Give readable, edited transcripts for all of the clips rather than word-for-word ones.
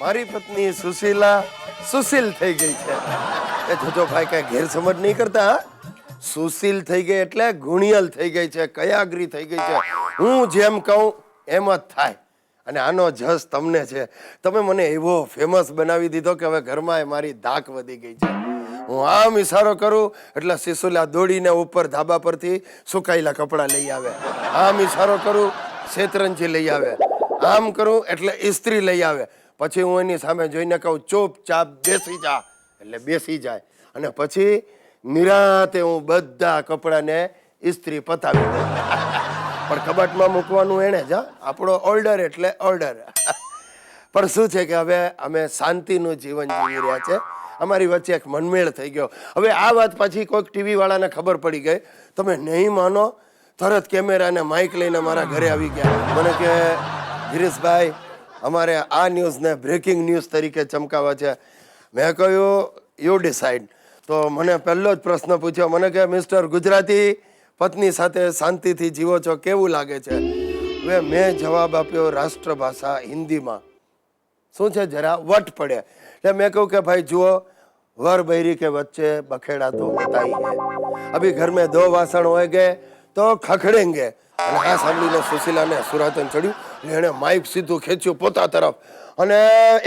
મારી પત્ની સુશીલા સુશીલ થઈ ગઈ છે. એ જોજો ભાઈ કઈ ગેરસમજ નહીં કરતા. સુશીલ થઈ ગઈ એટલે ગુણિયલ થઈ ગઈ છે, કયાગ્રી થઈ ગઈ છે. હું જેમ કહું એમ જ થાય. અને આનો જસ તમને છે. તમે મને એવો ફેમસ બનાવી દીધો કે હવે ઘરમાં મારી ધાક વધી ગઈ છે. હું આમ ઈશારો કરું એટલે સુશીલા દોડીને ઉપર ધાબા પરથી સુકાયેલા કપડાં લઈ આવે. આમ ઈશારો કરું શેતરંજી લઈ આવે. આમ કરું એટલે ઇસ્ત્રી લઈ આવે. પછી હું એની સામે જોઈને કહું ચૂપચાપ બેસી જા, એટલે બેસી જાય. અને પછી નિરાતે હું બધા કપડાને ઇસ્ત્રી પતાવી દઉં. પણ કબાટમાં મૂકવાનું એને જ, આપણો ઓર્ડર એટલે ઓર્ડર. પણ શું છે કે હવે અમે શાંતિનું જીવન જીવી રહ્યા છે. અમારી વચ્ચે એક મનમેળ થઈ ગયો. હવે આ વાત પાછી કોઈક ટીવી વાળાને ખબર પડી ગઈ. તમે નહીં માનો, તરત કેમેરા અને માઇક લઈને મારા ઘરે આવી ગયા. મને કે ગિરીશભાઈ, અમારે આ ન્યૂઝને બ્રેકિંગ ન્યૂઝ તરીકે ચમકાવવા છે. મેં કહ્યું યુ ડિસાઇડ. તો મને પહેલો જ પ્રશ્ન પૂછ્યો. મને કે મિસ્ટર ગુજરાતી, પત્ની સાથે શાંતિથી જીવો છો, કેવું લાગે છે? હવે મેં જવાબ આપ્યો રાષ્ટ્રભાષા હિન્દીમાં. શું છે જરા વટ પડે. એટલે મેં કહ્યું કે ભાઈ જુઓ, वर बैरी के बच्चे बखेड़ा तो होता ही है. अभी घर में 2 वासण होएंगे तो खखड़ेंगे. અને આ સાંભળીને સુશીલાને સુરાતન ચડ્યું. એણે માઇક સીધું ખેંચ્યું પોતા તરફ અને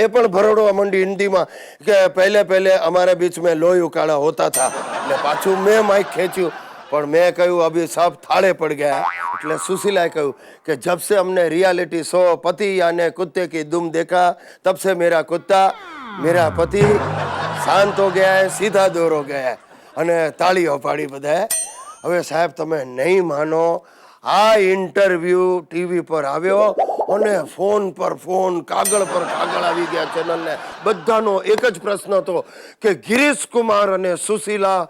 એ પણ ભરડવા માંડી હિન્દીમાં કે પહેલે અમારે બીચ મેં લોહી ઉકાળા હોતા થા. એટલે પાછું મેં માઇક ખેંચ્યું. પણ મેં કહ્યું અભી સબ થાળે પડ ગયા. એટલે સુશીલાએ કહ્યું કે જબ સે हमने रियलिटी शो पति यानी कुत्ते की दुम देखा तब से मेरा कुत्ता मेरा पति शांत हो गया है, सीधा दूर हो गया है. અને તાળીઓ પાડી બધાએ. હવે સાહેબ તમે નહીં માનો, આ ઇન્ટરવ્યુ ટીવી પર આવ્યો અને ફોન પર ફોન, કાગળ પર કાગળ આવી ગયા ચેનલને. બધાનો એક જ પ્રશ્ન હતો કે ગિરીશ કુમાર અને સુશીલા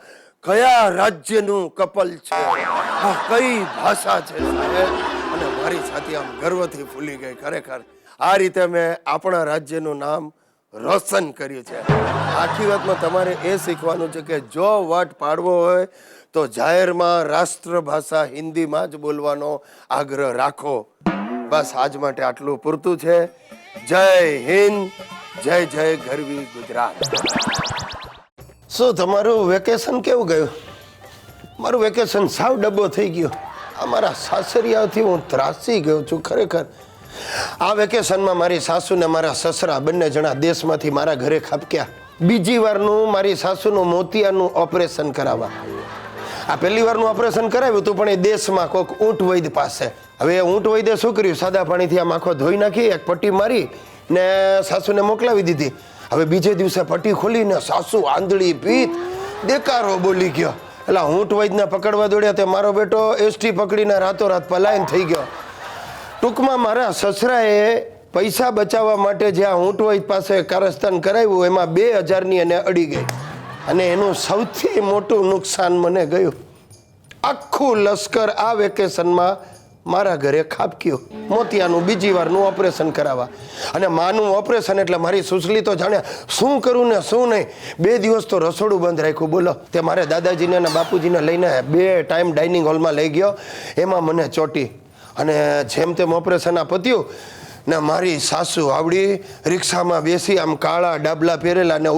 કયા રાજ્યનું કપલ છે, આ કઈ ભાષા છે સાહેબ. અને મારી છાતી આમ ગર્વથી ફૂલી ગઈ. ખરેખર આ રીતે મેં આપણા રાજ્યનું નામ રોશન કર્યું છે. આખી વાતમાં તમારે એ શીખવાનું છે કે જો વટ પાડવો હોય તો જાહેરમાં રાષ્ટ્રભાષા હિન્દીમાં જ બોલવાનો આગ્રહ રાખો. બસ આજ માટે આટલું પૂરતું છે. જય હિન્દ, જય જય ગરવી ગુજરાત. શું તમારું વેકેશન કેવું ગયું? મારું વેકેશન સાવ ડબ્બો થઈ ગયો. અમારા સાસરિયાથી હું ત્રાસી ગયો છું ખરેખર. આ વેકેશનમાં મારી સાસુ ને મારા સસરા બંને જણા દેશમાંથી મારા ઘરે ખપક્યા. બીજી વારનું મારી સાસુનું મોતિયાનું ઓપરેશન કરાવવા. આ પહેલી વારનું ઓપરેશન કરાવ્યું હતું પણ એ દેશમાં કોઈક ઊંટ વૈદ પાસે. હવે એ ઊંટ વૈદે શું કર્યું, સાદા પાણીથી આમ આખો ધોઈ નાખી, એક પટ્ટી મારી ને સાસુને મોકલાવી દીધી. હવે બીજે દિવસે પટ્ટી ખોલીને સાસુ આંધળી ભીત દેકારો બોલી ગયો. એટલે ઊંટ વૈદને પકડવા દોડ્યા તે મારો બેટો એસટી પકડીને રાતોરાત પલાયન થઈ ગયો. ટૂંકમાં મારા સસરાએ પૈસા બચાવવા માટે જ્યાં ઊંટ વૈદ પાસે કારસ્તાન કરાવ્યું એમાં 2000ની એને અડી ગઈ. અને એનું સૌથી મોટું નુકસાન મને ગયું. આખું લશ્કર આ વેકેશનમાં મારા ઘરે ખાબક્યું મોતિયાનું બીજી વારનું ઓપરેશન કરાવવા. અને માનું ઓપરેશન એટલે મારી સુસલી તો જાણે શું કરું ને શું નહીં. 2 દિવસ તો રસોડું બંધ રાખ્યું. બોલો, તે મારે દાદાજીને અને બાપુજીને લઈને 2 ટાઈમ ડાઇનિંગ હોલમાં લઈ ગયો. એમાં મને ચોટી. અને જેમ તેમ ઓપરેશન આ પત્યું ને મારી સાસુ આવડી રિક્ષામાં બેસી આમ કાળા ડાબલા પહેરેલા ને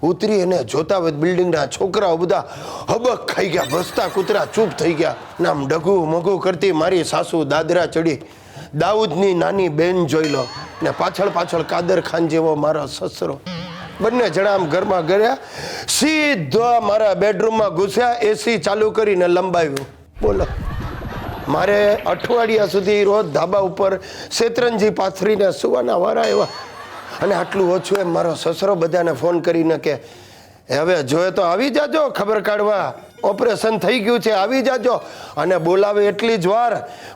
ઉતરી એને જોતા હોય બિલ્ડિંગના છોકરાઓ બધા હબક ખાઈ ગયા, ભસતા કૂતરા ચૂપ થઈ ગયા. ને આમ ડગું મગું કરતી મારી સાસુ દાદરા ચડી. દાઉદની નાની બેન જોઈ લો ને પાછળ કાદર ખાન જેવો મારો સસરો. બંને જણા આમ ઘરમાં ગયા, સીધા મારા બેડરૂમમાં ઘૂસ્યા, એસી ચાલુ કરીને લંબાવ્યું. બોલો, મારે અઠવાડિયા સુધી રોજ ધાબા ઉપર શેતરંજી પાથરીને સુવાના વારા એવા. અને આટલું ઓછું એમ મારો સસરો બધાને ફોન કરીને કે હવે જોઈએ તો આવી જાજો, ખબર કાઢવા ઓપરેશન થઈ ગયું છે, આવી જાજો. અને બોલાવે એટલી જ વાર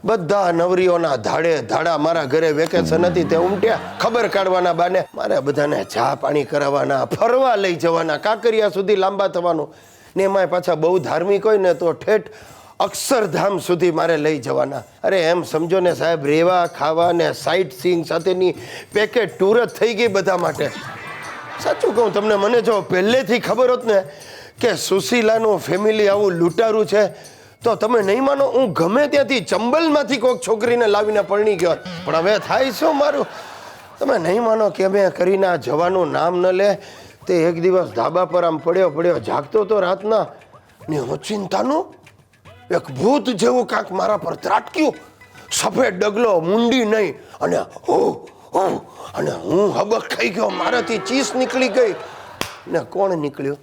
બધા નવરીઓના ધાડા મારા ઘરે વેકેશન હતી તે ઉમટ્યા ખબર કાઢવાના બાને. મારે બધાને ચા પાણી કરાવવાના, ફરવા લઈ જવાના, કાંકરિયા સુધી લાંબા થવાનું. ને એમાં પાછા બહુ ધાર્મિક હોય ને તો ઠેઠ અક્ષરધામ સુધી મારે લઈ જવાના. અરે એમ સમજો ને સાહેબ, રેવા ખાવા ને સાઇટ સીઈંગ સાથેની પેકેજ ટૂર જ થઈ ગઈ બધા માટે. સાચું કહું તમને, મને જો પહેલેથી ખબર હોત ને કે સુશીલાનું ફેમિલી આવું લૂંટારું છે તો તમે નહીં માનો, હું ગમે ત્યાંથી ચંબલમાંથી કોઈક છોકરીને લાવીને પરણી ગયો. પણ હવે થાય શું મારું, તમે નહીં માનો કે મેં કરીને આ જવાનું નામ ન લે તે એક દિવસ ધાબા પર આમ પડ્યો જાગતો તો રાતના ને ઓચિંતાનું એક ભૂત જેવું કાંક મારા પર ત્રાટક્યું. સફેદ ડગલો, મુંડી નહીં, અને અને હું હબક ખાઈ ગયો. મારાથી ચીસ નીકળી ગઈ. ને કોણ નીકળ્યો?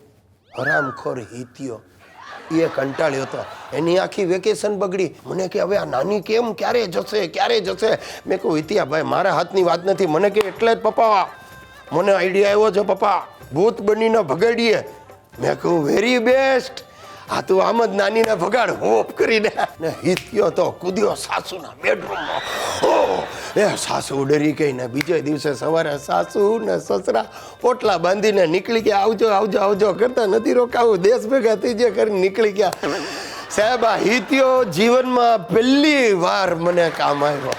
હરામખોર હિતિયો. એ કંટાળ્યો હતો. એની આખી વેકેશન બગડી. મને કે હવે આ નાની કેમ ક્યારે જશે? મેં કહું હિતિયા ભાઈ મારા હાથની વાત નથી. મને કે એટલે જ પપ્પા મને આઈડિયા આવ્યો છે પપ્પા, ભૂત બનીને ભગાડીએ. મેં કહું વેરી બેસ્ટ. આ તું આમ જ નાનીને ભગાડ હોપ કરીને. ને હિત્યો તો કૂદ્યો સાસુના બેડરૂમમાં. એ સાસુ ડરી ગઈ ને બીજે દિવસે સવારે સાસુ ને સસરા પોટલા બાંધીને નીકળી ગયા. આવજો કરતા નથી રોકાવું, દેશ ભેગા થઈ જે કરીને નીકળી ગયા. સાહેબ આ હિત્યો જીવનમાં પહેલી વાર મને કામ આવ્યો.